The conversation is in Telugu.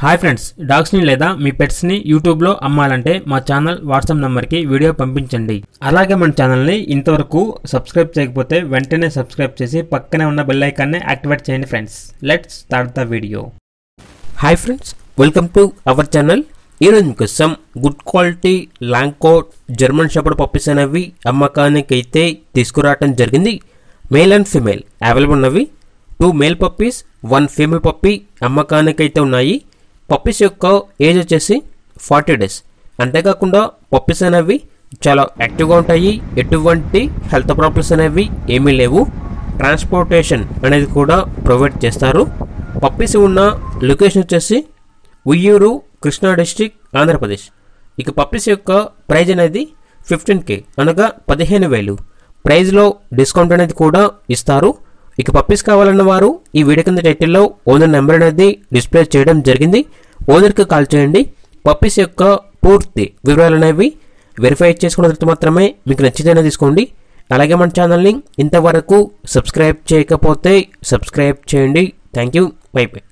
హాయ్ ఫ్రెండ్స్, డాగ్స్ని లేదా మీ పెట్స్ని యూట్యూబ్లో అమ్మాలంటే మా ఛానల్ వాట్సాప్ నెంబర్కి వీడియో పంపించండి. అలాగే మన ఛానల్ని ఇంతవరకు సబ్స్క్రైబ్ చేయకపోతే వెంటనే సబ్స్క్రైబ్ చేసి పక్కనే ఉన్న బెల్ ఐకాన్ని యాక్టివేట్ చేయండి friends. Let's start the video. Hi friends, welcome to our channel. ఈరోజు మీకోసం good quality long coat German shepherd puppies అనేవి అమ్మకానికి అయితే తీసుకురావడం జరిగింది. మేల్ అండ్ ఫీమేల్ అవైలబుల్ ఉన్నవి. 2 మేల్ పప్పీస్ 1 ఫీమేల్ పప్పీ అమ్మకానికి అయితే ఉన్నాయి. పప్పీస్ యొక్క ఏజ్ వచ్చేసి 40 డేస్. అంతేకాకుండా పప్పీస్ అనేవి చాలా యాక్టివ్గా ఉంటాయి. ఎటువంటి హెల్త్ ప్రాబ్లమ్స్ అనేవి ఏమీ లేవు. ట్రాన్స్పోర్టేషన్ అనేది కూడా ప్రొవైడ్ చేస్తారు. పప్పీస్ ఉన్న లొకేషన్ వచ్చేసి ఉయ్యూరు, కృష్ణా డిస్ట్రిక్ట్, ఆంధ్రప్రదేశ్. ఇక పప్పీస్ యొక్క ప్రైజ్ అనేది 15K అనగా 15,000. ప్రైజ్లో డిస్కౌంట్ అనేది కూడా ఇస్తారు. ఇక పప్పీస్ కావాలన్న వారు ఈ వీడియో కింద టైటిల్లో ఓనర్ నెంబర్ అనేది డిస్ప్లే చేయడం జరిగింది. ఓనర్కి కాల్ చేయండి. పప్పీస్ యొక్క పూర్తి వివరాలు అనేవి వెరిఫై చేసుకున్న తర్వాత మాత్రమే మీకు నచ్చితేనే తీసుకోండి. అలాగే మన ఛానల్ని ఇంతవరకు సబ్స్క్రైబ్ చేయకపోతే సబ్స్క్రైబ్ చేయండి. Thank you. By by.